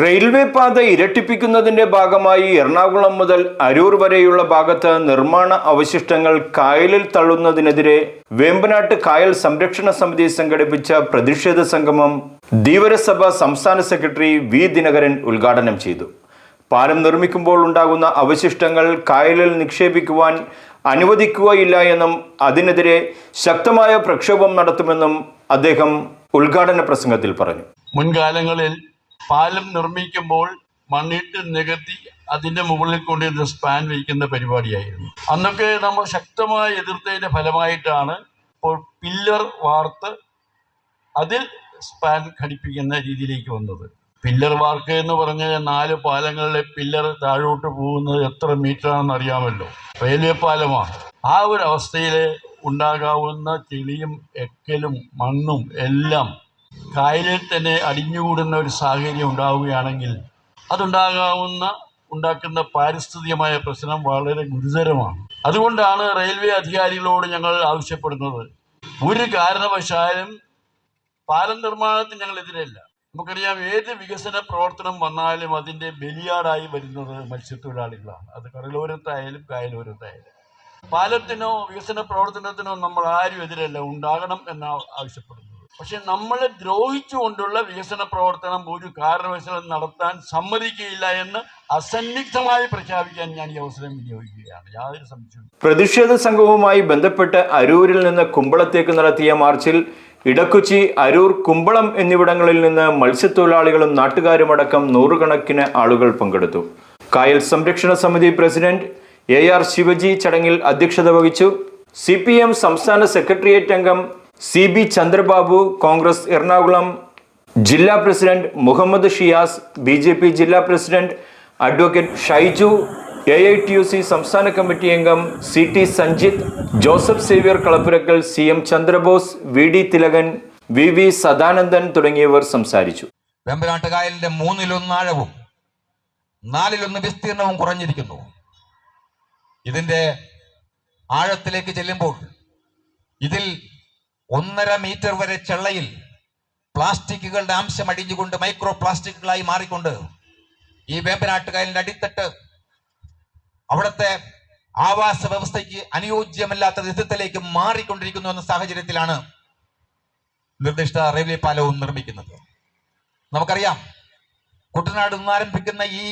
Railway പാത ഇരട്ടിപ്പിക്കുന്നതിന്റെ ഭാഗമായി എറണാകുളം മുതൽ അരൂർ വരെയുള്ള ഭാഗത്ത് നിർമ്മാണ അവശിഷ്ടങ്ങൾ കായലിൽ തള്ളുന്നതിനെതിരെ വേമ്പനാട്ട് കായൽ സംരക്ഷണ സമിതി സംഘടിപ്പിച്ച പ്രതിഷേധ സംഗമം ധീവരസഭ സംസ്ഥാന സെക്രട്ടറി വി ദിനകരൻ ഉദ്ഘാടനം ചെയ്തു. പാലം നിർമ്മിക്കുമ്പോൾ ഉണ്ടാകുന്ന അവശിഷ്ടങ്ങൾ കായലിൽ നിക്ഷേപിക്കുവാൻ അനുവദിക്കുകയില്ല എന്നും അതിനെതിരെ ശക്തമായ പ്രക്ഷോഭം നടത്തുമെന്നും അദ്ദേഹം ഉദ്ഘാടന പ്രസംഗത്തിൽ പറഞ്ഞു. മുൻകാലങ്ങളിൽ പാലം നിർമ്മിക്കുമ്പോൾ മണ്ണിട്ട് നികത്തി അതിൻ്റെ മുകളിൽ കൊണ്ടുവന്ന് സ്പാൻ വയ്ക്കുന്ന പരിപാടിയായിരുന്നു. അന്നൊക്കെ നമ്മൾ ശക്തമായി എതിർത്തതിൻ്റെ ഫലമായിട്ടാണ് ഇപ്പോൾ പില്ലർ വാർത്ത് അതിൽ സ്പാൻ ഘടിപ്പിക്കുന്ന രീതിയിലേക്ക് വന്നത്. പില്ലർ വാർക്ക് എന്ന് പറഞ്ഞാൽ 4 പാലങ്ങളിലെ പില്ലർ താഴോട്ട് പോകുന്നത് എത്ര മീറ്ററാണെന്ന് അറിയാമല്ലോ. റെയിൽവേ പാലമാണ്. ആ ഒരു അവസ്ഥയിൽ ഉണ്ടാകാവുന്ന ചെളിയും എക്കലും മണ്ണും എല്ലാം കായലിൽ തന്നെ അടിഞ്ഞുകൂടുന്ന ഒരു സാഹചര്യം ഉണ്ടാവുകയാണെങ്കിൽ ഉണ്ടാക്കുന്ന പാരിസ്ഥിതികമായ പ്രശ്നം വളരെ ഗുരുതരമാണ്. അതുകൊണ്ടാണ് റെയിൽവേ അധികാരികളോട് ഞങ്ങൾ ആവശ്യപ്പെടുന്നത്, ഒരു കാരണവശാലും പാലം നിർമ്മാണത്തിന് ഞങ്ങൾ എതിരല്ല. നമുക്കറിയാം, ഏത് വികസന പ്രവർത്തനം വന്നാലും അതിൻ്റെ ബലിയാടായി വരുന്നത് മത്സ്യത്തൊഴിലാളികളാണ്. അത് കടലോരത്തായാലും കായലോരത്തായാലും. പാലത്തിനോ വികസന പ്രവർത്തനത്തിനോ നമ്മൾ ആരും എതിരല്ല, ഉണ്ടാകണം എന്നാണ് ആവശ്യപ്പെടുന്നത്. പക്ഷെ നമ്മളെ ദ്രോഹിച്ചുകൊണ്ടുള്ള വികസന പ്രവർത്തനം ഒരു കാരണവശാലും നടത്താൻ സമ്മതിക്കുകയില്ല എന്ന് അസന്നിഗ്ധമായി പ്രഖ്യാപിക്കാൻ ഞാൻ ഈ അവസരം വിനിയോഗിക്കുകയാണ്. യാതൊരു സംശയവും. പ്രതിഷേധ സംഘവുമായി ബന്ധപ്പെട്ട് അരൂരിൽ നിന്ന് കുമ്പളത്തേക്ക് നടത്തിയ മാർച്ചിൽ ഇടക്കൊച്ചി, അരൂർ, കുമ്പളം എന്നിവിടങ്ങളിൽ നിന്ന് മത്സ്യത്തൊഴിലാളികളും നാട്ടുകാരുമടക്കം നൂറുകണക്കിന് ആളുകൾ പങ്കെടുത്തു. കായൽ സംരക്ഷണ സമിതി പ്രസിഡന്റ് AR ശിവജി ചടങ്ങിൽ അധ്യക്ഷത വഹിച്ചു. CPM സംസ്ഥാന സെക്രട്ടേറിയറ്റ് അംഗം CB ചന്ദ്രബാബു, കോൺഗ്രസ് എറണാകുളം ജില്ലാ പ്രസിഡന്റ് മുഹമ്മദ് ഷിയാസ്, BJP ജില്ലാ പ്രസിഡന്റ് അഡ്വക്കേറ്റ് ഷൈജു, AITUC സംസ്ഥാന കമ്മിറ്റി അംഗം CT Sanjith, Joseph Xavier Kalappurakkal, CM Chandrabose, VD Thilakan, VV Sadanandan തുടങ്ങിയവർ സംസാരിച്ചു. വേമ്പനാട്ട് കായലിന്റെ 1/3 ആഴവും 4/1 വിസ്തീർണവും കുറഞ്ഞിരിക്കുന്നു. ഇതിന്റെ ആഴത്തിലേക്ക് ചെല്ലുമ്പോൾ ഇതിൽ 1.5 മീറ്റർ വരെ ചെള്ളയിൽ പ്ലാസ്റ്റിക്കുകളുടെ അംശം അടിഞ്ഞുകൊണ്ട് മൈക്രോ പ്ലാസ്റ്റിക്കുകളായി മാറിക്കൊണ്ട് ഈ വേമ്പനാട്ട് കായലിന്റെ അടിത്തട്ട് അവിടുത്തെ ആവാസ വ്യവസ്ഥയ്ക്ക് അനുയോജ്യമല്ലാത്ത വിധത്തിലേക്ക് മാറിക്കൊണ്ടിരിക്കുന്നു എന്ന സാഹചര്യത്തിലാണ് നിർദ്ദിഷ്ട റെയിൽവേ പാലവും നിർമ്മിക്കുന്നത്. നമുക്കറിയാം, കുട്ടനാട് നിന്ന് ആരംഭിക്കുന്ന ഈ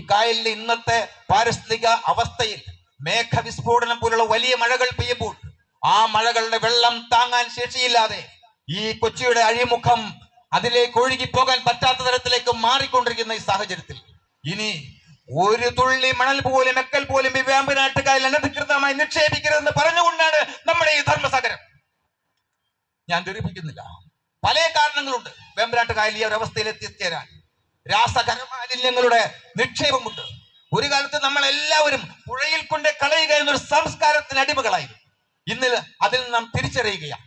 കായലിന്റെ ഇന്നത്തെ പാരിസ്ഥിതിക അവസ്ഥയിൽ മേഘവിസ്ഫോടനം പോലുള്ള വലിയ മഴകൾ പെയ്യുമ്പോൾ ആ മഴകളുടെ വെള്ളം താങ്ങാൻ ശേഷിയില്ലാതെ ഈ കൊച്ചിയുടെ അഴിമുഖം അതിലേക്ക് ഒഴുകി പോകാൻ പറ്റാത്ത തരത്തിലേക്ക് മാറിക്കൊണ്ടിരിക്കുന്ന ഈ സാഹചര്യത്തിൽ ഇനി ഒരു തുള്ളി മണൽ പോലും എക്കൽ പോലും ഈ വേമ്പനാട്ട് കായൽ അനധികൃതമായി നിക്ഷേപിക്കരുതെന്ന് പറഞ്ഞുകൊണ്ടാണ് നമ്മുടെ ഈ ധർമ്മസാഗരം. ഞാൻ ദുരിപ്പിക്കുന്നില്ല, പല കാരണങ്ങളുണ്ട് വേമ്പനാട്ട് കായൽ ഈ ഒരു അവസ്ഥയിൽ എത്തിച്ചേരാൻ. രാസകരമാലിന്യങ്ങളുടെ നിക്ഷേപമുണ്ട്. ഒരു കാലത്ത് നമ്മൾ എല്ലാവരും പുഴയിൽ കൊണ്ട് കളയുക എന്നൊരു സംസ്കാരത്തിന് അടിമകളായിരുന്നു. ഇന്ന് അതിൽ നാം തിരിച്ചറിയുകയാണ്.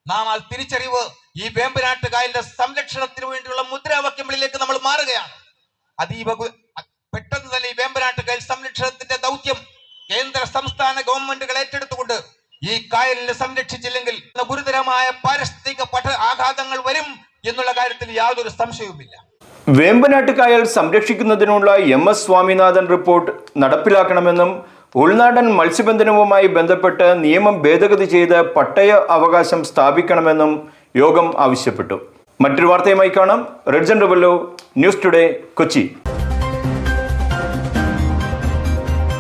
നാം ആ തിരിച്ചറിവ് ഈ വേമ്പനാട്ട് കായലിന്റെ സംരക്ഷണത്തിന് വേണ്ടിയുള്ള മുദ്രാവാക്യങ്ങളിലേക്ക് നമ്മൾ മാറുകയാണ്. അതീവ പെട്ടെന്ന് തന്നെ ഈ വേമ്പനാട്ട് കായൽ സംരക്ഷണത്തിന്റെ ദൗത്യം കേന്ദ്ര സംസ്ഥാന ഗവൺമെന്റുകൾ ഏറ്റെടുത്തുകൊണ്ട് ഈ കായലിനെ സംരക്ഷിച്ചില്ലെങ്കിൽ ഗുരുതരമായ പാരിസ്ഥിതിക ആഘാതങ്ങൾ വരും എന്നുള്ള കാര്യത്തിൽ യാതൊരു സംശയവുമില്ല. വേമ്പനാട്ട് കായൽ സംരക്ഷിക്കുന്നതിനുള്ള MS സ്വാമിനാഥൻ റിപ്പോർട്ട് നടപ്പിലാക്കണമെന്നും ഉൾനാടൻ മത്സ്യബന്ധനവുമായി ബന്ധപ്പെട്ട് നിയമം ഭേദഗതി ചെയ്ത് പട്ടയ അവകാശം സ്ഥാപിക്കണമെന്നും യോഗം ആവശ്യപ്പെട്ടു. മറ്റൊരു വാർത്തയുമായി കാണാം. റെഡ്സൺ റബല്ലോ, ന്യൂസ് ടുഡേ, കൊച്ചി.